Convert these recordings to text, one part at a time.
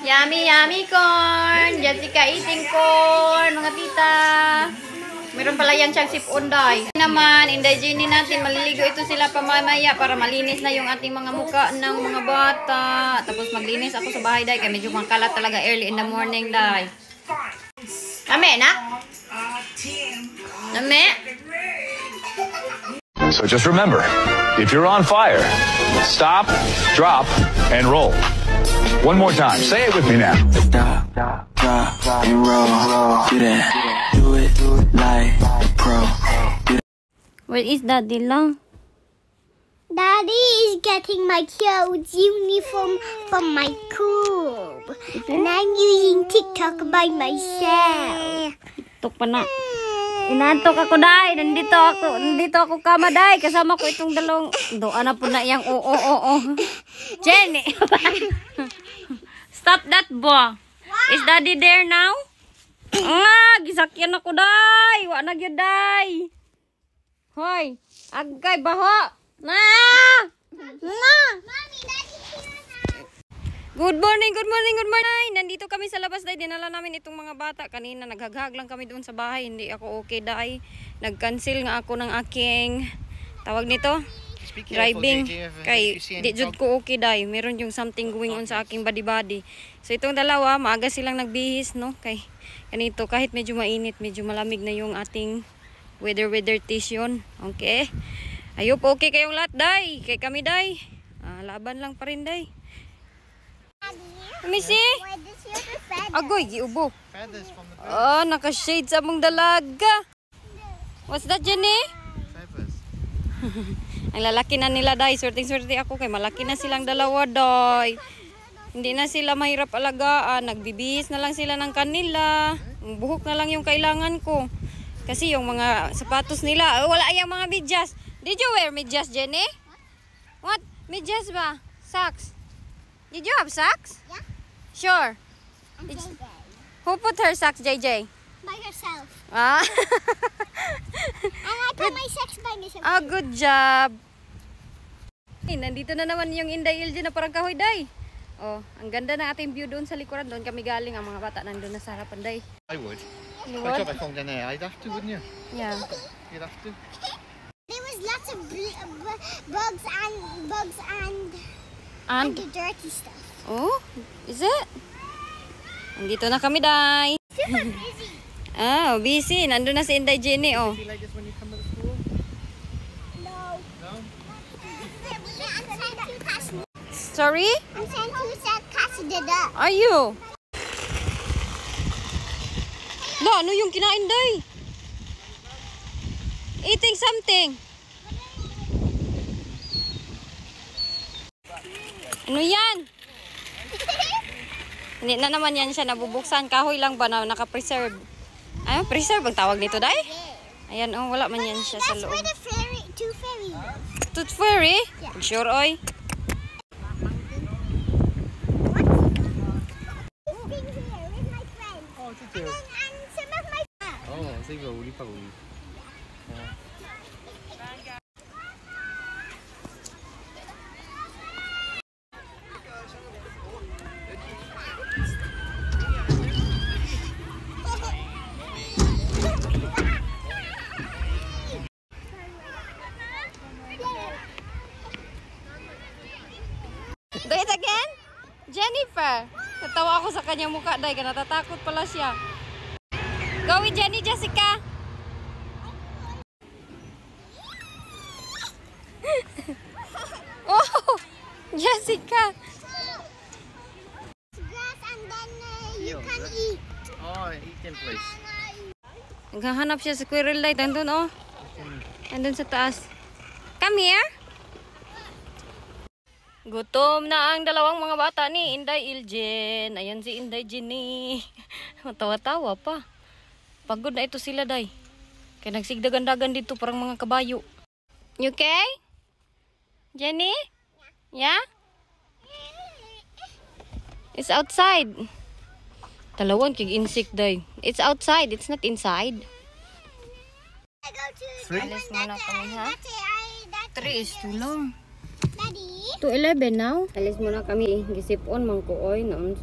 Yummy, yummy corn. Jessica eating corn, mga tita. Meron pala yan siyang sip-on, day. Naman, Inday Jenny natin, maliligo ito sila pamamaya para malinis na yung ating mga muka ng mga bata. Tapos maglinis ako sa bahay, day. Kaya medyo makalat talaga early in the morning, day. Kami, na? Kami? So just remember, if you're on fire, stop, drop, and roll. One more time. Say it with me now. Stop, drop, and roll. Do that. Do it like pro. Where is Daddy lang? Daddy is getting my clothes uniform from my school. And I'm using TikTok by myself. Tok pa na. Inantok ako, day. Nandito ako kama, day. Kasama ko itong dalawang. Doon na po na yung oo. Jenny. Stop that, bo. Is Daddy there now? Gisakyan ako, day. Wa na gyud, day. Hoy, agay baho. Na! Good morning. Nandito kami sa labas, day. Dinala namin itong mga bata. Kanina naghaghag lang kami doon sa bahay. Hindi ako okay, day. Nag-cancel nga ako ng aking tawag nito, driving. Kay di jud ko okay, day. Meron yung something going on sa aking body. So itong dalawa, maaga silang nagbihis, no? Kay ganito, kahit medyo mainit, medyo malamig na yung ating weather station. Okay? Ayop, okay kayong lahat, day. Kay kami, day. Laban lang pa rin, day. Missy? Agoy, giubo. Oh, naka-shade sa mong dalaga. What's that, Jenny? Ang lalaki na nila, day. Swerte ako kay malaki na silang dalawa, day. Hindi na sila mahirap alagaan. Nagbibihis na lang sila ng kanila. Buhok na lang yung kailangan ko. Kasi yung mga sapatos nila, wala yung mga medyas. Did you wear medyas, Jenny? What? Medyas ba? Socks? Did you have socks? Yeah. Sure. Who put her socks, JJ? By herself. Ah. And I put my socks by myself. Oh, good job. Hey, nandito na naman yung Inday Ilje na parang kahoy, day. Oh, ang ganda ng ating view doon sa likuran. Doon kami galing. Ang mga bata nandun na sa harapan, day. I would. You Good job would? I found in there. I'd have to, wouldn't you? Yeah. You'd have to. There was lots of bugs and the dirty stuff. Oh, is it? Nandito na kami, day. Super busy. Ah, busy. Nandun na si Inday Jenny, oh. Do you like this when you come to the school? No. No? Sorry? I'm sent to Casa de Da. Are you? La, ano yung kinain, day? Eating something. Ano yan? Hindi na naman yan siya nabubuksan. Kahoy lang ba na naka-preserve? Ay, preserve ang tawag nito, day? Ayan, oh, wala man yan siya sa That's loob. where the tooth fairy lives. Tooth fairy? Yeah. Sure, oy. Sitting here with my friends. Oh, it's here. And some of my Oh, sige, uli pa uli. Do it again? Jennifer. Natawa ako sa kanyang mukha, day. Natatakot pala siya. Go with Jenny, Jessica. Oh, Jessica. grass and then you can eat. Oh, eating place. Naghahanap siya sa squirrel, day. Nandun, oh. Nandun sa taas. Come here. Gutom na ang dalawang mga bata ni Inday Iljen. Ayan si Inday Jenny. Matawa-tawa pa. Pagod na ito sila, day. Kaya nagsigdagan-dagan dito parang mga kabayo. You okay? Jenny? Yeah? It's outside. Talawang kig-insect, day. It's outside. It's not inside. I go to Three? Alis muna kami, ha? 3 is too long. Daddy. 2:11 now. Alis muna kami. Gisipon man ko oy. Noon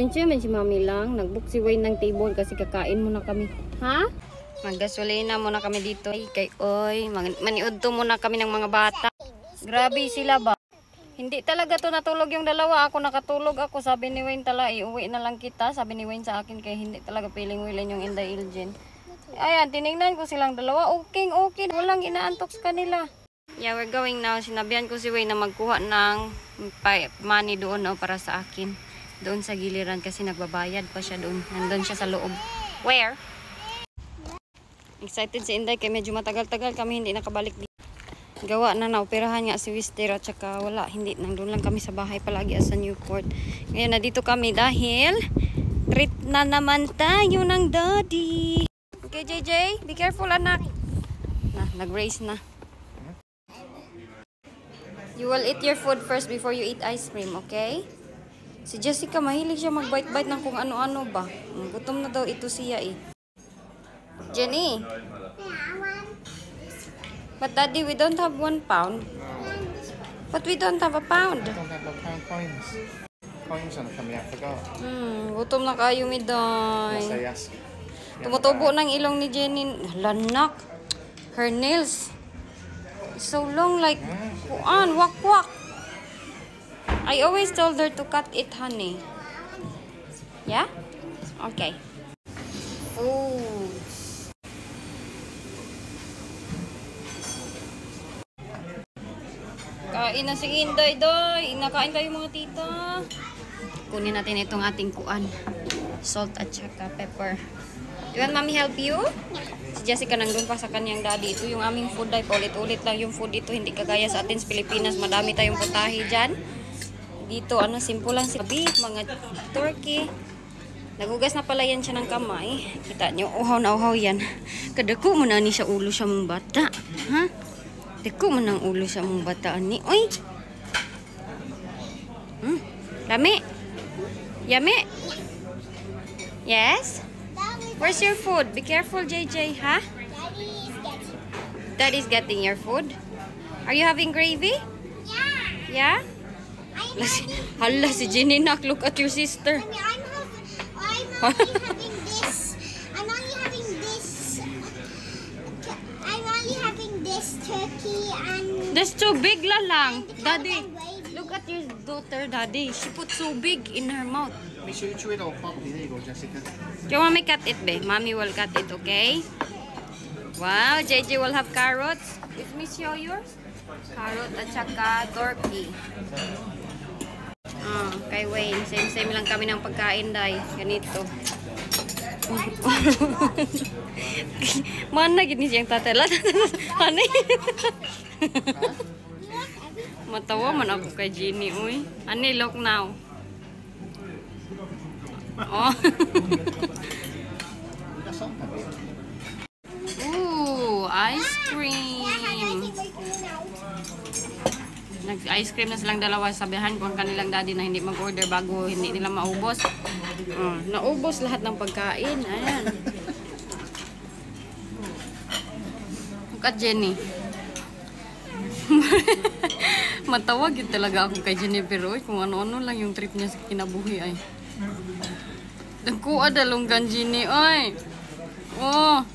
siya man si Mami lang. Nagbook si Wayne ng table kasi kakain muna kami. Ha? Maggasolina muna kami dito. Ay, kay oy. Maniudto muna kami ng mga bata. Grabe sila ba? Hindi talaga to natulog yung dalawa. Ako nakatulog ako. Sabi ni Wayne tala, iuwi na lang kita. Sabi ni Wayne sa akin kaya hindi talaga piling-wilan yung Inday Iljen. Ayan, tinignan ko silang dalawa. Okay. Walang inaantok sa kanila. Yeah, we're going now. Sinabihan ko si Wayne na magkuha ng money doon para sa akin. Doon sa giliran kasi nagbabayad pa siya doon. Nandun siya sa loob. Where? Excited si Inday kaya medyo matagal-tagal kami hindi nakabalik dito. Gawa na naoperahan nga si Wister at saka wala. Hindi, nandun lang kami sa bahay palagi sa Newport. Ngayon na dito kami dahil trip na naman tayo ng daddy. Okay, JJ, be careful anak. Nag-race na. You will eat your food first before you eat ice cream, okay? Si Jessica, mahilig siya mag-bite-bite ng kung ano-ano ba. Gutom na daw ito siya eh. Jenny? But daddy, we don't have 1 pound. But we don't have a pound. I don't have pound coins. Coins on kami, I forgot. Gutom na kayo, Miday. Yes, I ask. Tumutubo ng ilong ni Jenny. Lanak. Her nails. So long like, kuan, wak-wak. I always told her to cut it, honey. Yeah? Okay. Foods. Kain na si Inday, doy. Nakain kayo mga tita. Kunin natin itong ating kuan. Salt at saka pepper. You want mommy help you? Si Jessica nandun pa sa kanyang daddy. Ito yung aming food dahil paulit-ulit lang yung food dito. Hindi kagaya sa atin sa Pilipinas. Madami tayong putahe dyan. Dito, simple lang si beef, mga turkey. Nagugas na pala yan siya ng kamay. Kita nyo, uhaw na uhaw yan. Kadako mo na ni siya ulo siya mong bata. Ha? Dako mo ng ulo siya mong bata ni. Uy! Lami? Yummy? Yes? Where's your food? Be careful, JJ, ha? Daddy's getting your food. Are you having gravy? Yeah? Hala, si Jenny nak, look at your sister. I'm only having this. I'm only having this. I'm only having this turkey and... That's too big lang. Daddy, and gravy. look at your daughter, Daddy. She put so big in her mouth. Make sure you chew it all properly. There you go, Jessica. Do you want me cut it, be? Mommy will cut it, okay? Wow, JJ will have carrots. Let me show yours. Carrot at saka turkey. Kay Wayne. Same lang kami ng pagkain, day. Ganito. Mana gini siyang tatala. Ano Matawa man ako kay Jenny, uy. Ano look now? Oh. Ooh, ice cream. Nag-ice cream na silang dalawa. Sabihan ko ang kanilang daddy na hindi mag-order bago hindi nila maubos. Naubos lahat ng pagkain. Ayan. Look at Jenny. Matawag yun talaga ako kay Jenny. Pero kung ano-ano lang yung trip niya sa kinabuhi ay. Nagkuha dalunggan Jenny. Ay. Oh.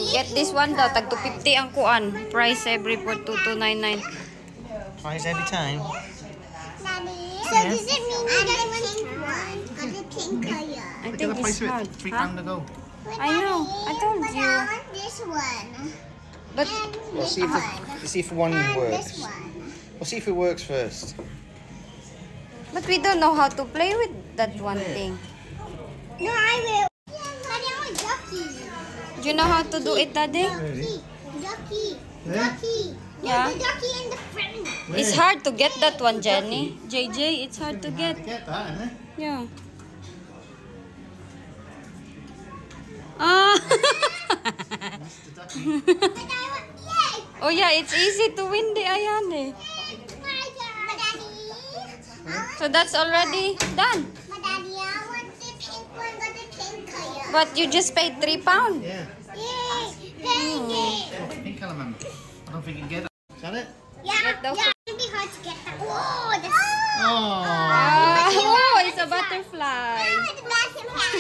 Get this one daw, tag 250 ang kuan. Price every for 2299. Price every time. Daddy, so does it mean you get a pink one or the pink color? I think it's hard. £3 ago. I know. I told But you. I want this one. But And We'll this see if one. see if one And works. this one. We'll see if it works first. we don't know how to play with that one thing. No, I will. Daddy, I want ducky. Do you know how to do it, Daddy? Ducky. Yeah. The ducky in the front. It's hard to get that one, Jenny. JJ, it's hard to get. Get that, isn't it? Yeah. Ah. But I want, yay! Oh yeah, it's easy to win the ayan eh. So that's already done. But Daddy, I want the pink one, but the pink color. But you just paid £3. Yeah. Yay! Pink colour, mum. I don't think you can get that. Is that it? Yeah, Let the- yeah. It's gonna be hard to get that. Whoa, that's Oh. Oh, it's a butterfly. the butterfly.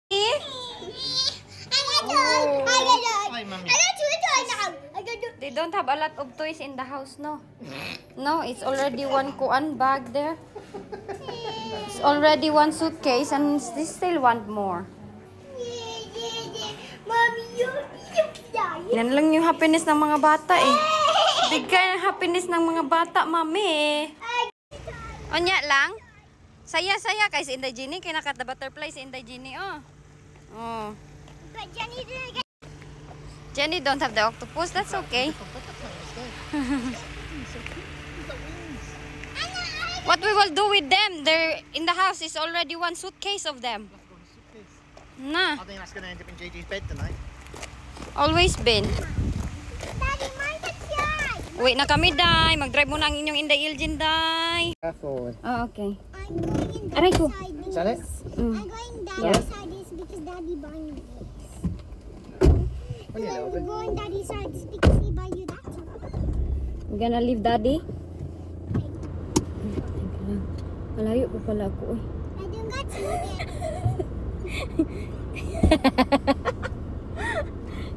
See? Hi, mummy. They don't have a lot of toys in the house, no? No, it's already one kuan bag there. It's already one suitcase and they still want more. Mommy, you're Yan lang yung happiness ng mga bata eh. Bigay ang happiness ng mga bata, mami. Onya lang. Saya-saya kay si Inday Genie. Kinakat the butterfly si Inday Genie, oh. Oh. But Jenny didn't get. Jenny don't have the octopus. That's okay. What we will do with them? They're in the house. Is already one suitcase of them. Nah, I think that's going to end up in JJ's bed tonight. always been. Daddy, mine is yours. Uwi na kami, Day. Mag-drive muna ang inyong Inday Ilgin, Day. Careful. Oh, okay. I'm going in Aray ko. daddy's side. Is that it? I'm going daddy's side is because daddy bought me this. Only a little We're bit. going daddy's side is because he bought you that. We're gonna leave Daddy. Malayo pa pala ako eh. I don't got you yet.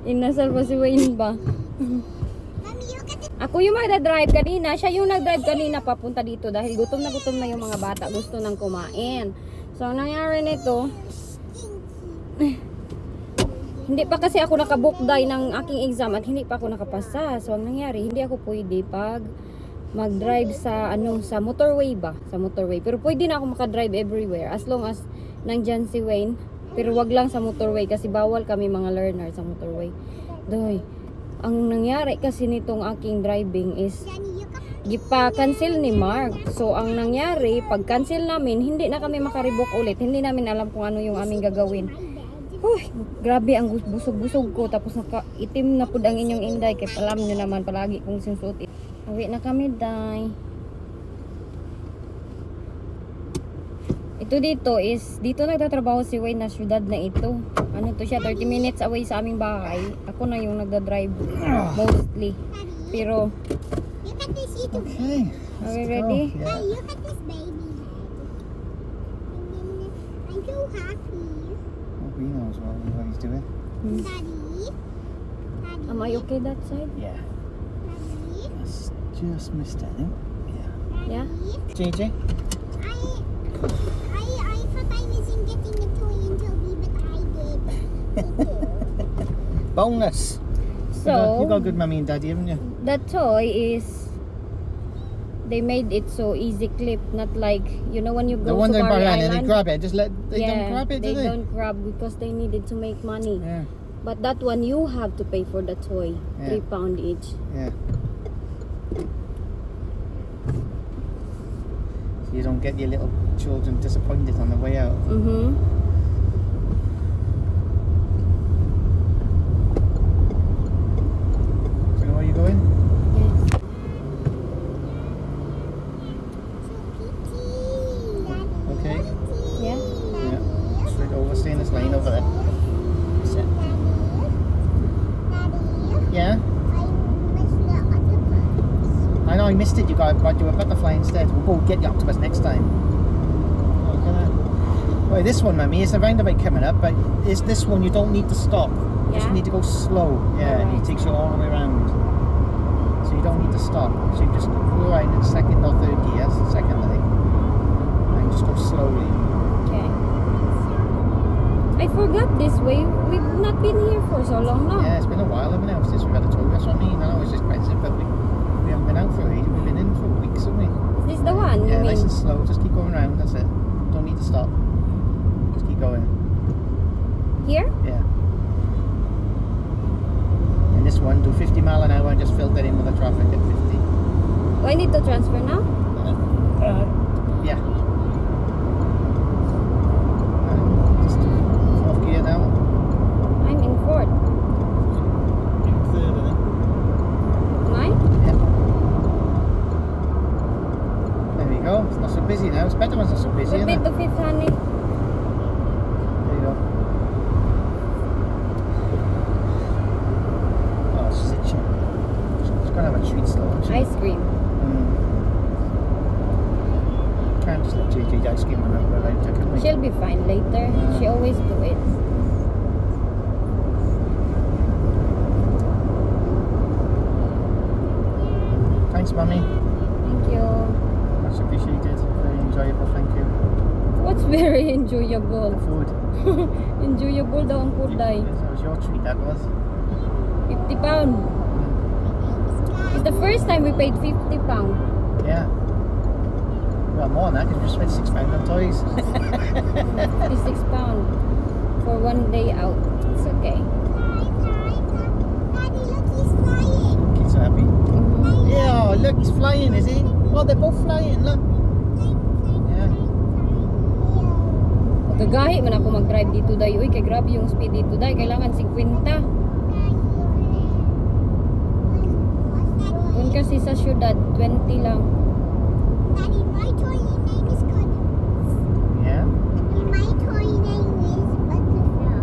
Inasal pa si Wayne ba? Mommy, look at this. Ako yung magdadrive kanina. Siya yung nagdrive kanina papunta dito dahil gutom na yung mga bata. Gusto nang kumain. So, ang nangyari nito, hindi pa kasi ako nakabook dahil ng aking exam at hindi pa ako nakapasa. So, ang nangyari, hindi ako pwede pag mag-drive sa sa motorway ba? Sa motorway. Pero pwede na ako makadrive everywhere as long as nandyan si Wayne. Pero wag lang sa motorway kasi bawal kami mga learner sa motorway. Doy, ang nangyari kasi nitong aking driving is Jenny, you got. gipa-cancel ni Mark. So, ang nangyari, pag-cancel namin, hindi na kami makarebook ulit. Hindi namin alam kung ano yung aming gagawin. Uy, grabe ang busog-busog ko. Tapos itim na po ang inyong Inday. Kaya alam nyo naman palagi kung sinusuot. Uwi na kami, Day. Ito dito is, dito nagtatrabaho si Wayne na syudad na ito. Ano to siya, 30 minutes away sa aming bahay. Ako na yung nagdadrive mostly. Pero, Look at this YouTube. Okay. are we ready? Hey, look at this baby head. I'm so happy. Oh, he knows what he's doing. Daddy. Daddy. Am I okay that side? Yeah. Daddy. That's just missed it, I think. Yeah. Yeah? JJ? I thought I wasn't getting a toy in Toby, but I did. Bonus. So, You got good mummy and daddy, haven't you? that toy is, they made it so easy clip, not like, you know when you The go one to in Bari Bahrain, they Island. grab it. Just let they Yeah, don't grab it, do they they? don't grab because they needed to make money. Yeah. But that one, you have to pay for the toy. Yeah. £3 each. Yeah. So you don't get your little children disappointed on the way out. Mm-hmm. Do you know where you're going? Yes. Okay. Yeah. Yeah. Straight over, stay in this lane over there. That's it. Yeah. I know I missed it. You got you a butterfly instead. We'll go get the octopus next time. Look at that. Well, this one, mummy, is a roundabout coming up, but is this one you don't need to stop. You just Yeah? need to go slow. Yeah, and it Alright. takes you all the way around. So you don't need to stop. So you just go around in second or third gear, second I think, and just go slowly. Okay. I forgot this way. We've not been here for so long now. Yeah, it's been a while, haven't it? Since we've had a tour. That's what I mean. I know it's expensive, but we haven't been out for ages. We've been in for weeks, haven't we? Is this the one? Yeah, you nice mean? and slow. Just keep going around. That's it. Don't need to stop. Just keep going. Here? Yeah. And this one, do 50 mile an hour and just fill that in with the traffic at 50. Oh, I need to transfer now? Yeah. Just off gear now. I'm in fourth. Third, I think. Mine? Yeah. There we go. It's not so busy now. It's better when it's not so busy, Would isn't be it? the fifth, honey. Ice cream. Can't just let Gigi eat ice cream on her later, can we? She'll be fine later. She always do it. Thanks, Mummy. Thank you. Much appreciated. Very enjoyable, thank you. What's very enjoyable? Food. Enjoyable daw ang food, Day. That was your treat, that was. £50. It's the first time we paid £50. Yeah. Well, more than that, because we spent £6 on toys. £56 for 1 day out. It's okay. Daddy, look, he's flying. Kids are happy. Yeah, oh, look, he's flying, is he? Oh, they're both flying, look. Yeah. Kagahi man ako mag-drive dito, Day. Uy, kay grabe yung speed dito, Day. Kailangan 50. Doon kasi sa syudad, 20 lang. Daddy, my toy name is Cuddles. Yeah? My toy name is Butterfly.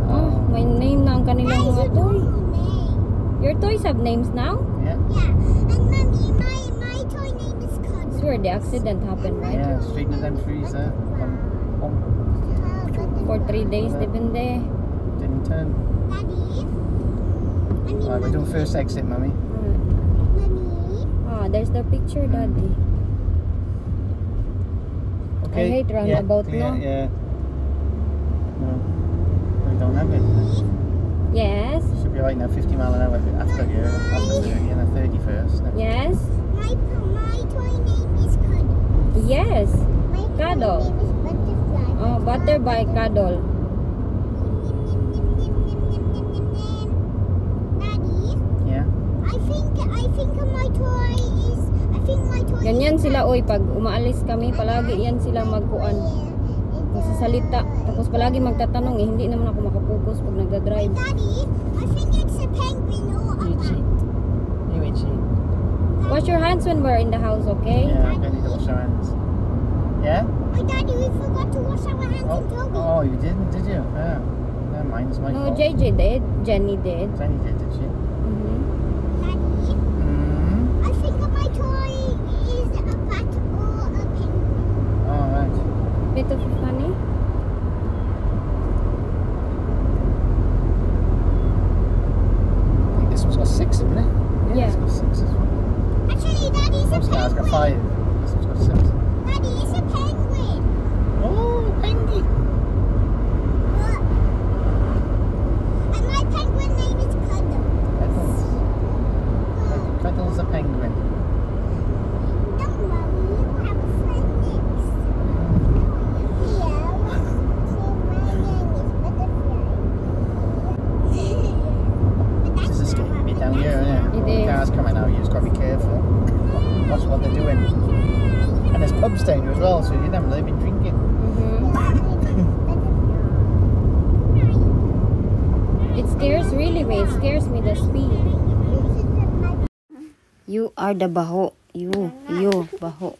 Oh, may name na ang kanilang That is mga a toy. normal name. Your toys have names now? Yeah. Yeah, and Mommy, my toy name is Cuddles. That's where the accident happened, right? Yeah, straighten them trees there. For 3 days, depende. Didn't turn. Daddy, Right, we're doing first exit, Mummy. Mommy. Ah, there's the picture, Daddy. Okay. hate roundabout, yeah, no? Yeah. No. We don't have it. Yes. Should be right now, 50 mile an hour after 30 and a 30 first. Yes. My toy name is Cuddles. Yes. My toy Cuddle. name is Butterfly. Oh, butter by Cuddle. Daddy, Yeah. I think my toy is. I think my toy. Ganyan sila, oy, pag umaalis kami, palagi yan sila magkuan. Magsasalita. Tapos palagi magtatanong, eh, hindi naman ako makapokus pag nagdadrive. Daddy, I think it's a penguin or a Itchy. bat. You itchy. Wash your hands when we're in the house, okay? Yeah, I'm going to wash our hands. Yeah? Oh, Daddy, we forgot to wash our hands Oh, in Toby. oh, you didn't, did you? Yeah. Never mind, it's my No, fault. JJ did. Jenny did. Jenny did she? Mhm. Daddy, I think my toy is a bat or a penguin. Oh, right. Bit of funny. I think this one's got 6, isn't it? Yeah. It's got 6 as well. Actually, Daddy, it's a This guy's got penguin. 5. This one's got 6. Daddy, it's a penguin. Oh, penguin. Look. And my penguin name is Cuddles. Cuddles. Cuddles the penguin. Don't worry, you have a friend next. Yeah. My name is Butterfly. But This is a scary bit down here, isn't it? It All the is. cars coming out, you just got to be careful. Watch what they're doing. And there's pubs down here as well, so you never know they've been drinking. Mhm. It scares really me. It scares me the speed. You are the baho. You, baho.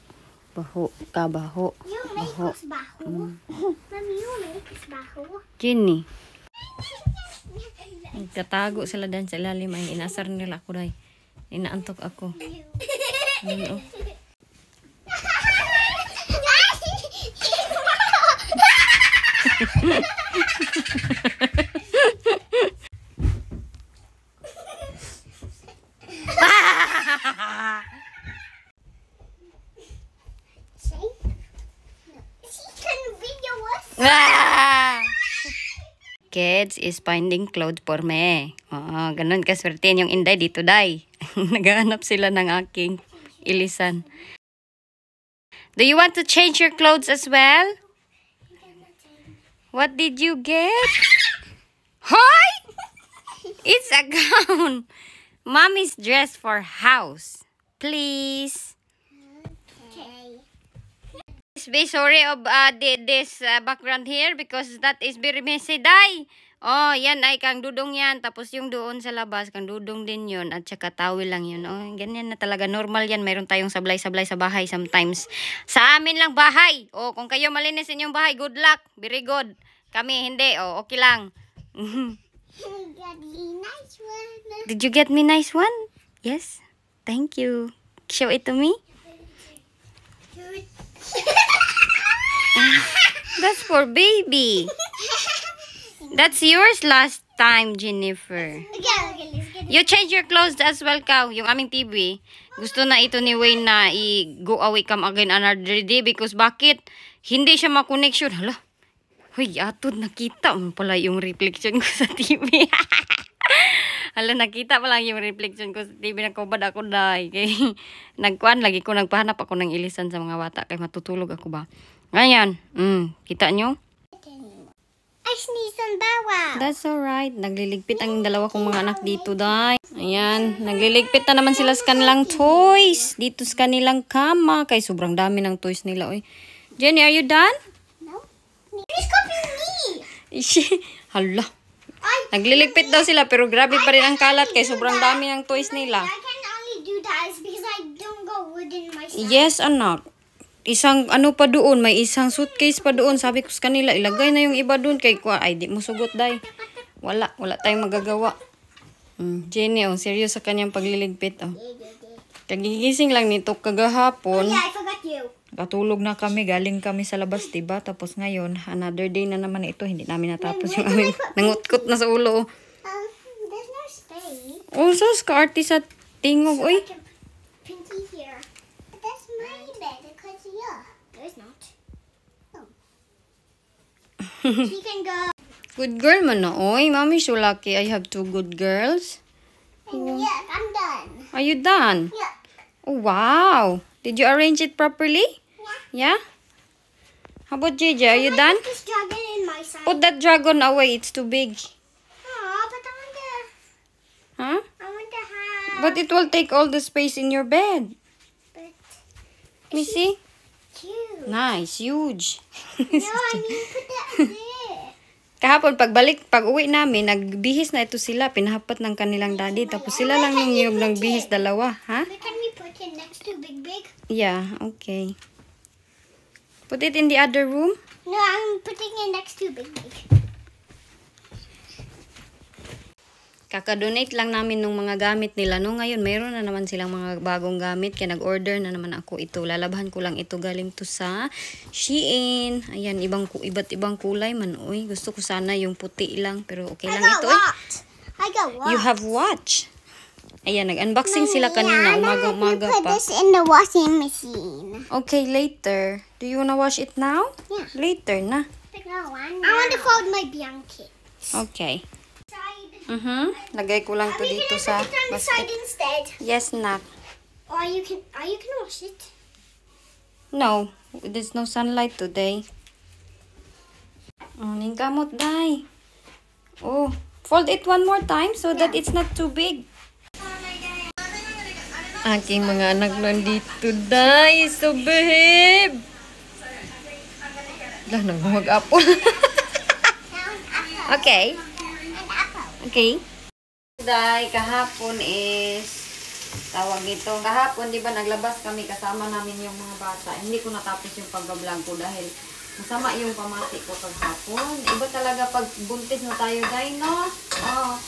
Baho, kabaho. You make us baho. Mommy, you make us baho. Ginny. Nagtatago sila dyan sa ilalim. Ay, inasar nila ako dahil. Inaantok ako. Ano? Kids is finding clothes for me. Oo, ganun kaswertihan yung Inday dito, Day. Naghahanap sila ng aking ilisan. Do you want to change your clothes as well? What did you get? Hoy! It's a gown. Mommy's dress for house. Please. Okay. Be sorry of this background here because that is very messy, Day. Oh, yan ay kang dudong yan. Tapos yung doon sa labas, kang dudong din yun. At saka towel lang yun. Oh, ganyan na talaga. Normal yan. Mayroon tayong sablay-sablay sa bahay sometimes. Sa amin lang bahay. Oh, kung kayo malinis inyong bahay, good luck. Very good. Kami, hindi. Oh, okay lang. Daddy, nice one. Did you get me nice one? Yes? Thank you. Show it to me. That's for baby. That's yours last time, Jennifer. Okay, let's get it. You change your clothes as well, Kao. Yung aming TV. Gusto na ito ni Wayne na i-go away come again another day because bakit? Hindi siya makonnection. Hala. Huy, atod nakita mo pala yung reflection ko sa TV. Hala, nakita pa lang yung reflection ko sa TV. Nakubad ako dahil. Kay, nagkuhan lagi ko, nagpahanap ako ng ilisan sa mga bata. Kaya matutulog ako ba? Ngayon, kita nyo? I sneezed on Bawa. That's alright. Nagliligpit ang dalawa kong mga anak dito, day. Ayan, nagliligpit na naman sila sa kanilang toys. Dito sa kanilang kama. Kay sobrang dami ng toys nila, oy. Jenny, are you done? No? He's copying me. Hala. Nagliligpit daw sila pero grabe pa rin ang kalat kay sobrang dami ng toys nila. I can only do that is because I don't go wood in my side. Yes, anak. Isang ano pa doon, may isang suitcase pa doon. Sabi ko sa kanila, ilagay na yung iba doon kay kuha. Ay, di mo sugot, day. Wala tayong magagawa. Jenny, serious sa kanyang pagliligpit. Kagigising lang nito kagahapon. Yeah, I forgot you. Katulog na kami, galing kami sa labas, diba? Tapos ngayon, another day na naman ito. Hindi namin natapos yung aming nangutkot na sa ulo. There's no space. Also, skarte sa tingog, oy. Like a pinky here. But that's my bed because yeah, there's not. Oh. She can go. Good girl man na, oy. Mommy, so lucky I have two good girls. Yeah, I'm done. Are you done? Yeah. Oh, wow. Did you arrange it properly? Yeah? How about JJ? Are you done? Put this dragon in my side. Put that dragon away. It's too big. Aw, but I want to. Huh? I want to have. But it will take all the space in your bed. But Let me see. cute. Nice. Huge. No, I mean put that there. Kahapon, pag uwi namin, nagbihis na ito sila. Pinahapat ng kanilang daddy. Tapos sila lang yung nagbihis dalawa. Ha? But can we put it next to Big? Yeah, okay. Put it in the other room. No, I'm putting it next to Big. Kakadonate lang namin ng mga gamit nila. No, ngayon, mayroon na naman silang mga bagong gamit. Kaya nag-order na naman ako ito. Lalabahan ko lang ito galing to sa Shein. Ayan, iba't ibang kulay man. Uy, gusto ko sana yung puti lang. Pero okay lang ito. I got what? You have watch. Ayan, nag-unboxing sila kanina. Umaga-umaga Put pa. this in the washing machine. Okay, later. Do you wanna wash it now? Yeah. Later na. No, I want to fold my blanket. Okay. Lagay ko lang to dito sa Put it on the side basket. instead. Yes, nak. Or you can wash it. No, there's no sunlight today. Ning kamot, day. Oh, fold it one more time so that it's not too big. Aking mga anak nandito, day. So, babe. Lah, nagmumag-apple. Okay. Okay. Day, kahapon is tawag nito. Kahapon, di ba, naglabas kami kasama namin yung mga bata. Hindi ko natapos yung pag-vlog ko dahil masama yung pamati ko kahapon. Iba talaga pag buntis na tayo, day, no? Oo.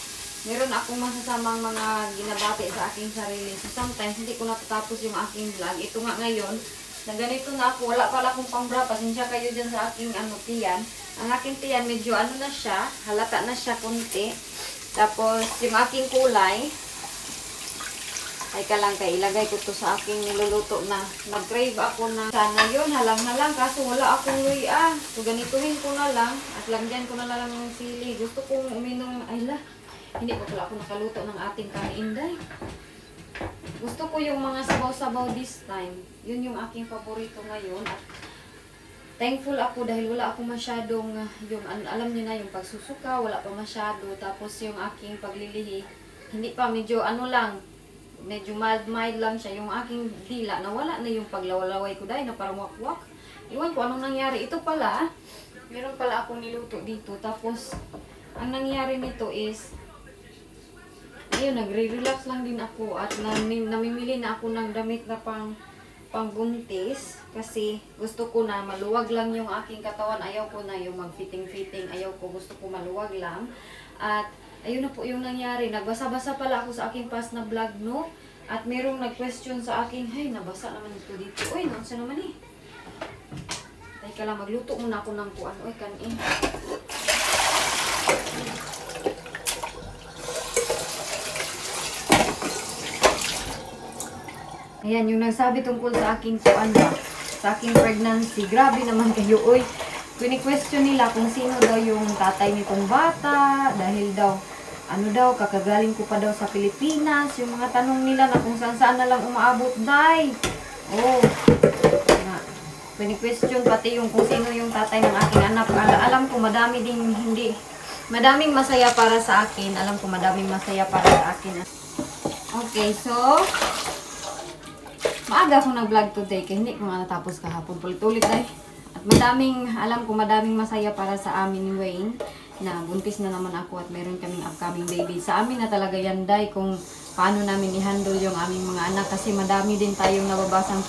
Meron akong masasamang mga ginabati sa aking sarili. So, sometimes, hindi ko natatapos yung aking vlog. Ito nga ngayon, na ganito na ako. Wala pala akong pambra. Pasensya kayo dyan sa aking tiyan. Ang aking tiyan, medyo na siya. Halata na siya konti. Tapos, yung aking kulay, ay lang kay ilagay ko to sa aking niluluto na. Nag-crave ako na sana yun, halang-halang. Kaso wala akong luya. So, ganituhin ko na lang. At lagyan ko na lang ng sili. Gusto kong uminom, hindi pa pala ako nakaluto ng ating kaninday. Gusto ko yung mga sabaw-sabaw this time. Yun yung aking paborito ngayon. At thankful ako dahil wala ako masyadong, alam niyo na, yung pagsusuka, wala pa masyado. Tapos yung aking paglilihi, hindi pa, medyo medyo mild lang siya. Yung aking dila, nawala na yung paglawalaway ko dahil na parang wakwak. Iwan ko anong nangyari. Ito pala, meron pala akong niluto dito. Tapos, ang nangyari nito is, ayun, nagre-relax lang din ako at namimili na ako ng damit na pangbuntis kasi gusto ko na maluwag lang yung aking katawan. Ayaw ko na yung mag-fitting-fitting. Ayaw ko, gusto ko maluwag lang. At ayun na po yung nangyari. Nagbasa-basa pala ako sa aking past na vlog, no? At merong nag-question sa akin, hey, nabasa naman ito dito. Uy, nonsa naman eh. Teka lang, magluto muna ako ng kuan. Uy, kanin. Ayan, yung nagsabi tungkol sa aking kuan ba, sa aking pregnancy. Grabe naman kayo, uy. Pini-question nila kung sino daw yung tatay nitong bata. Dahil daw, ano daw, kakagaling ko pa daw sa Pilipinas. Yung mga tanong nila na kung saan na lang umaabot, day. Oh, na. Pini-question pati yung kung sino yung tatay ng aking anak. Alam ko madami ding hindi, madaming masaya para sa akin. Alam ko madaming masaya para sa akin. Okay, so, maaga akong nag-vlog today kaya hindi ko nga natapos kahapon. Ulit-ulit day. At alam ko madaming masaya para sa amin ni Wayne. Na buntis na naman ako at meron kaming upcoming baby. Sa amin na talaga yan, day, kung paano namin i-handle yung aming mga anak. Kasi madami din tayong nababasang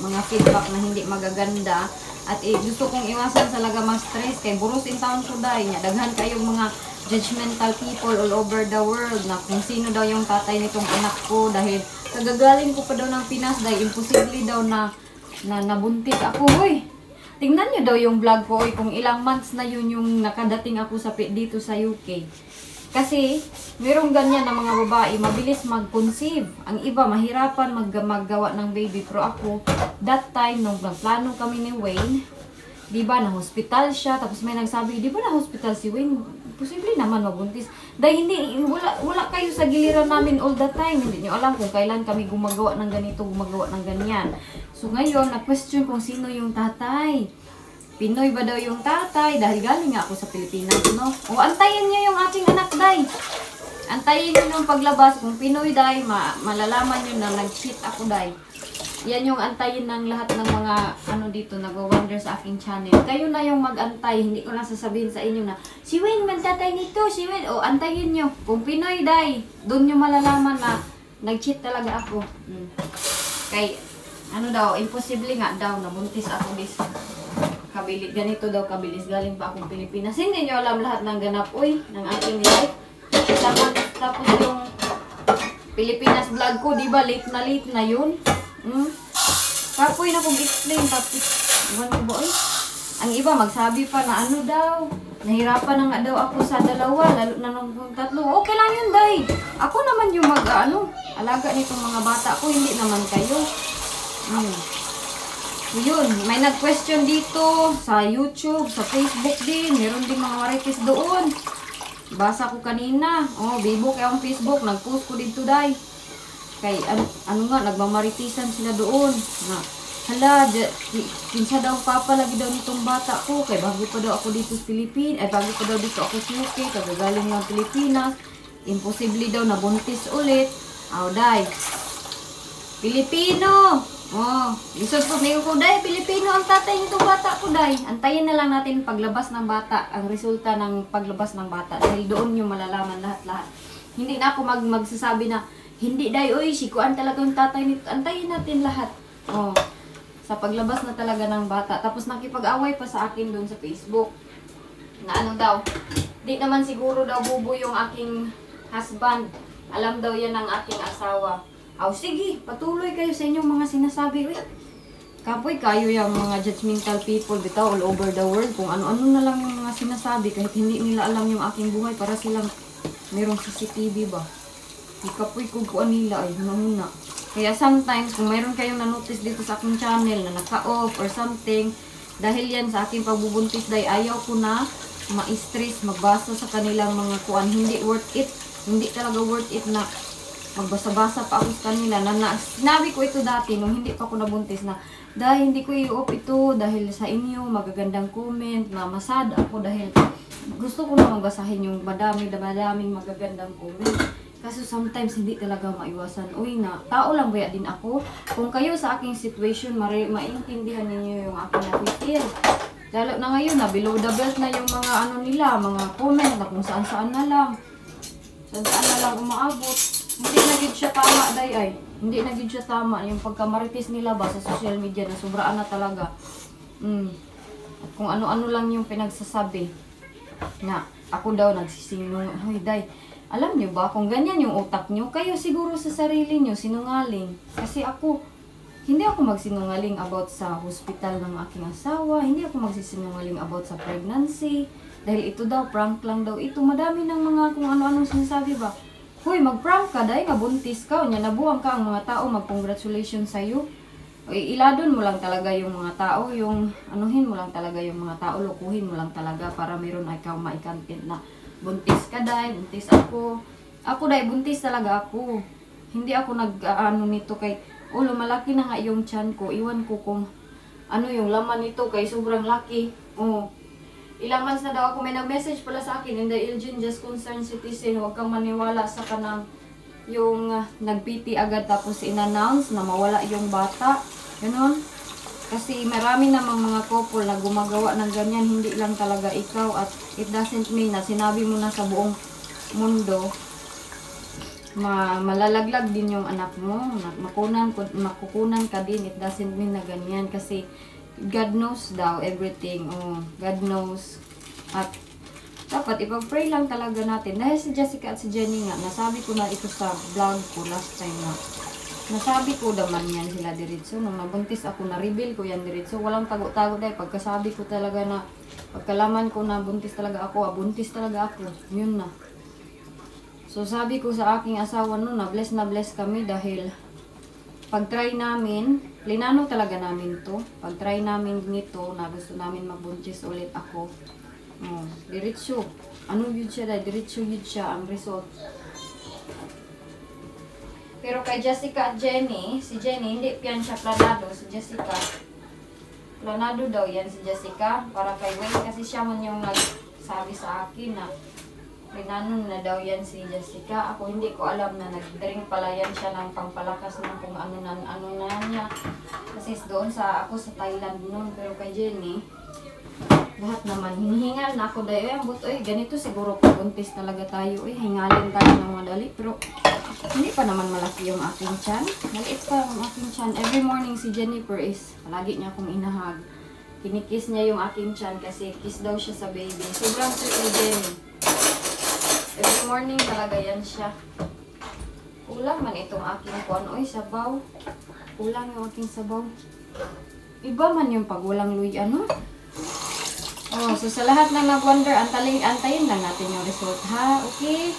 mga feedback na hindi magaganda. At gusto kong iwasan talaga ma-stress. Kay buros in town ko, day. Daghan kayong mga judgmental people all over the world na kung sino daw yung tatay nitong anak ko. Dahil kagagaling ko pa daw ng Pinas, day. Imposible daw na nabuntis ako, hoy. Tingnan nyo daw yung vlog ko, kung ilang months na yun yung nakadating ako dito sa UK. Kasi, merong ganyan na mga babae, mabilis mag-conceive. Ang iba, mahirapan maggawa ng baby. Pero ako, that time, nung plano kami ni Wayne, diba, na-hospital siya. Tapos may nagsabi, diba na-hospital si Wayne? Posible naman mabuntis. Dahil wala kayo sa giliran namin all the time. Hindi nyo alam kung kailan kami gumagawa ng ganito, gumagawa ng ganyan. So ngayon, na-question kung sino yung tatay. Pinoy ba daw yung tatay? Dahil galing nga ako sa Pilipinas, no? O, antayin nyo yung aking anak, day. Antayin nyo yung paglabas. Kung Pinoy, day, malalaman nyo na nag-cheat ako, day. Yan yung antayin ng lahat ng mga dito nagwa-wonder sa aking channel. Kayo na yung mag-antay. Hindi ko na sasabihin sa inyo na si Wayne magtatay nito, si Wayne. O, antayin nyo. Kung Pinoy, day, doon nyo malalaman na nag-cheat talaga ako. Kay, imposible nga daw, nabuntis ako this kabilis. Ganito daw kabilis. Galing pa akong Pilipinas. Hindi nyo alam lahat ng ganap, uy, ng aking life. Tapos yung Pilipinas vlog ko, diba, late na yun. Kapoy na kong explain, tapos, iwan ko ba, ang iba magsabi pa na daw, nahirapan na nga daw ako sa dalawa, lalo na nung tatlo. Okay lang yun, day. Ako naman yung alaga nitong mga bata ko, hindi naman kayo. Yun, may nag-question dito sa YouTube, sa Facebook din, meron din mga marites doon. Basa ko kanina, bibo kaya ang Facebook, nag-post ko dito, day. Kay, nagmamaritisan sila doon. Hala, kinsa daw papalagi daw nitong bata ko. Kay bago pa daw ako dito sa Pilipinas. Bago pa daw dito ako sa UK. Kagagaling ng Pilipinas. Imposible daw na buntis ulit. Day. Pilipino! Isos ko, ko, day, Pilipino ang tatay nitong bata ko, day. Antayin na lang natin paglabas ng bata. Ang resulta ng paglabas ng bata. Dahil doon yung malalaman lahat-lahat. Hindi na ako magsasabi na hindi, day, uy, sikuan talaga yung tatay nito. Antayin natin lahat. Sa paglabas na talaga ng bata. Tapos nakipag-away pa sa akin doon sa Facebook. Na daw. Di naman siguro daw bubo yung aking husband. Alam daw yan ng aking asawa. Sige, patuloy kayo sa inyong mga sinasabi. Uy, kapoy kayo yung mga judgmental people bitaw all over the world. Kung ano-ano na lang yung mga sinasabi. Kahit hindi nila alam yung aking buhay. Para silang merong CCTV ba. Ikapoy kung kuan nila ay muna. Kaya sometimes kung mayroon kayong na-notice dito sa aking channel na naka-off or something, dahil yan sa aking pagbubuntis, dahil ayaw ko na ma-stress, magbasa sa kanilang mga kuan. Hindi worth it. Hindi talaga worth it na magbasa-basa pa ako sa kanila. Sinabi ko ito dati nung hindi pa ako nabuntis na dahil hindi ko i-off ito dahil sa inyo magagandang comment na masad ako dahil gusto ko na magbasahin yung madaming magagandang comment. Kasi sometimes hindi talaga maiwasan. Uy, tao lang ba din ako? Kung kayo sa aking situation, maintindihan ninyo yung aking na-feel. Lalo na ngayon, below the belt na yung mga nila, mga comment na kung saan-saan na lang. Saan-saan na lang umaabot. Hindi na gid siya tama, day. Hindi na gid siya tama. Yung pagkamaritis nila ba sa social media na sobraan na talaga. At kung ano-ano lang yung pinagsasabi. Na, ako daw nagsisinungaling. Hoy, day. Alam nyo ba, kung ganyan yung utak nyo, kayo siguro sa sarili nyo, sinungaling. Kasi ako, hindi ako magsinungaling about sa hospital ng aking asawa. Hindi ako magsisinungaling about sa pregnancy. Dahil ito daw, prank lang daw. Ito, madami ng mga kung ano-anong sinasabi ba. Hoy, mag-prank ka dahil nga buntis ka. O niya, nabuang ka ang mga tao, mag-congratulations sa'yo. Iladon mo lang talaga yung mga tao. Yung anuhin mo lang talaga yung mga tao. Lukuhin mo lang talaga para meron ikaw maikantin na buntis ka dahil, buntis ako. Ako dahil, buntis talaga ako. Hindi ako nag-ano nito kay, lumalaki na nga yung tiyan ko. Iwan ko kung ano yung laman nito kay sobrang laki. Ilang months na daw ako. May nag-message pala sa akin, in the Elgin Just Concerned Citizen, huwag kang maniwala sa kanang yung nag-PT agad tapos in-announce na mawala yung bata. Ganun. Kasi marami namang mga couple na gumagawa ng ganyan, hindi lang talaga ikaw at it doesn't mean na sinabi mo na sa buong mundo, malalaglag din yung anak mo, makukunan ka din, it doesn't mean na ganyan kasi God knows daw everything, God knows at dapat ipag-pray lang talaga natin. Dahil si Jessica at si Jenny nga, nasabi ko na ito sa vlog ko last time na nasabi ko naman yan sila diretso. Nung nabuntis ako, na-reveal ko yan diretso. Walang tago-tago dahil pagkasabi ko talaga na, pagkalaman ko na buntis talaga ako, buntis talaga ako. Yun na. So sabi ko sa aking asawa no, na bless kami dahil pag-try namin, plinano talaga namin to. Pag-try namin nito na gusto namin magbuntis ulit ako. Diretso. Ano yun siya dahil? Diretso yun siya ang result. Pero kay Jessica at Jenny, si Jenny, hindi yan siya planado. Si Jessica, planado daw yan si Jessica. Para kay Wayne, kasi siya man yung nagsabi sa akin na planado na daw yan si Jessica. Ako hindi ko alam na nag-drink pala yan siya ng pangpalakas ng kung ano na niya. Kasi doon ako sa Thailand noon. Pero kay Jenny, lahat naman, hinihingal na ako dahil, ganito siguro pag-buntis talaga tayo, hingalin tayo ng madali. Pero hindi pa naman malaki yung aking tiyan. Maliit pa yung aking tiyan. Every morning si Jennifer is, palagi niya akong inahag. Kinikiss niya yung aking tiyan kasi kiss daw siya sa baby. Sobrang sweet ni Jenny. Every morning talaga yan siya. Kulang man itong aking kuwan. Sabaw. Kulang yung aking sabaw. Iba man yung pag walang luy, so sa lahat ng nag-wonder, antayin lang natin yung result, ha? Okay?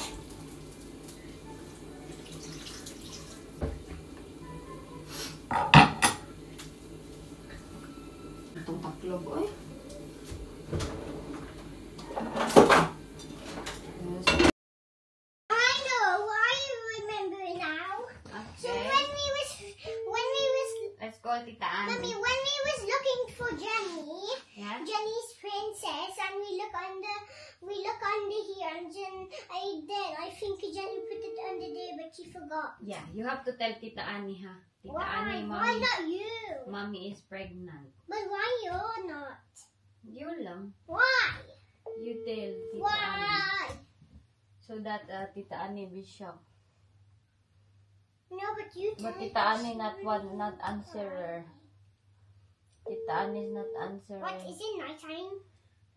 Itong taklog, I know. I remember now. So when we was Let's call Tita Anne. Mommy, when we was looking for Jenny, Yeah? Jenny's princess, and we look under here, and I think Jenny put it under there, but she forgot. Yeah, you have to tell Tita Anne, ha? Tita Why? Anne, Why not you? Mommy is pregnant. But why you're not? Yun lang. Why? You tell Tita Anne. Why? So that Tita Anne be shocked. No, but you tell But Tita Anne not answer her. Tita Anne is not answering. What, is it nighttime?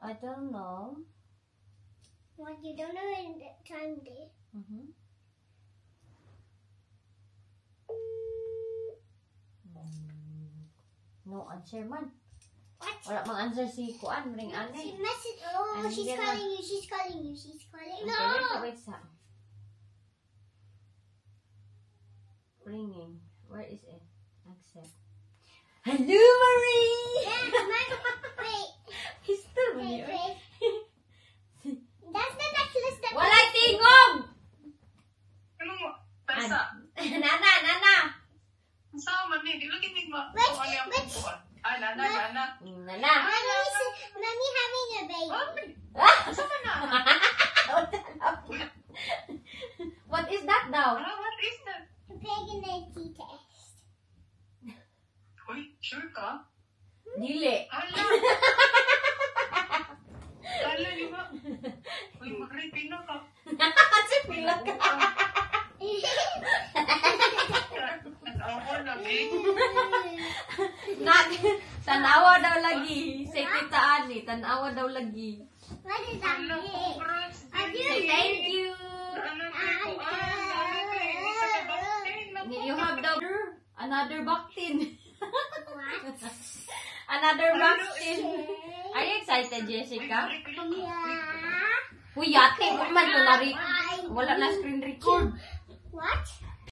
I don't know. What, you don't know in the time day? No answer man. What? Wala mang answer si Kuan, ring Anne. She messaged. Oh, Ano she's yan calling you. She's calling you. She's calling. Okay, No. wait sa. Ringing. Where is it? Accept. Hello, Marie! Yeah, wait. He's still Wait, here. wait. That's the necklace that. Wala tingog! Ano mo? Pesa. Nana! Sama ni, di lagi ni ma. Wait, Ano yung wait. pupuan? Ay, nana. Nana! Mommy having a baby. Sama na. What is that daw? What is that? A pregnancy test. Uy, sure ka? Dili. Hala. Hala, di ba? Uy, mag-repeat na ka. Kasi pila ka. Nag-awar lang eh. Tanawa daw lagi. Say Tita Anne, tanawa daw lagi. What is that? Hala, congrats. I do. Say thank you. Ano You have the another vaccine. Another vaccine. Are you excited, Jessica? Yeah. Uy, yate. Huwag man to nari. Wala na screen record. What?